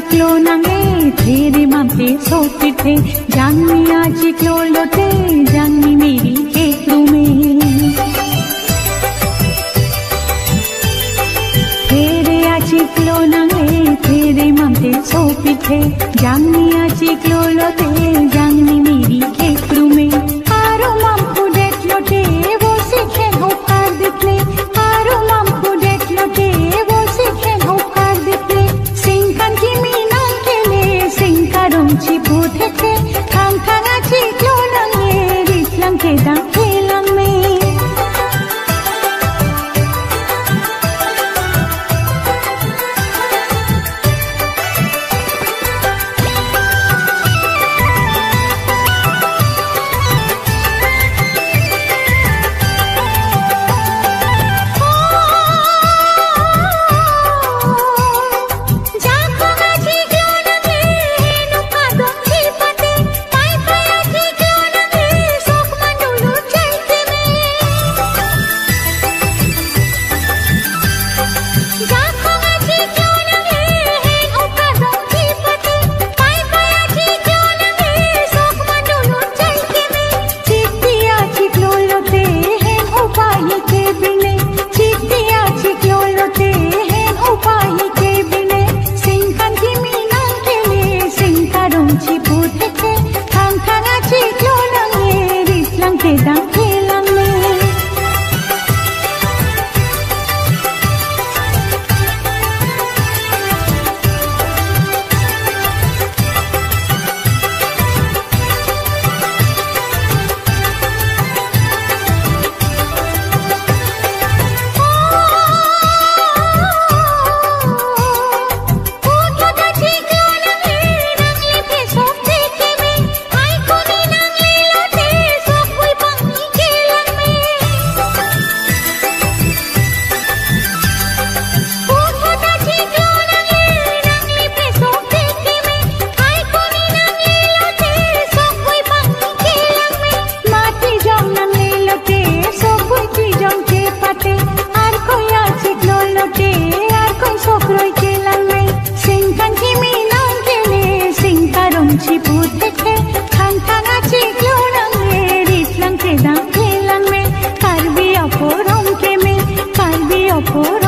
ciclo nange tere mamte sopite janni ciclo lote janni meri खेतों में तेरे ciclo nange tere mamte sopite janni ciclo lote janni meri खेतों में आरो mampu det lote वो सीखे हो कर दिखले आरो mampu det lote वो सीखे हो कर दिखले सिंकन की मीना के ले सिंकारम चिपू थे काम खाना ciclo nange ritlang के दाम खेलंग में Por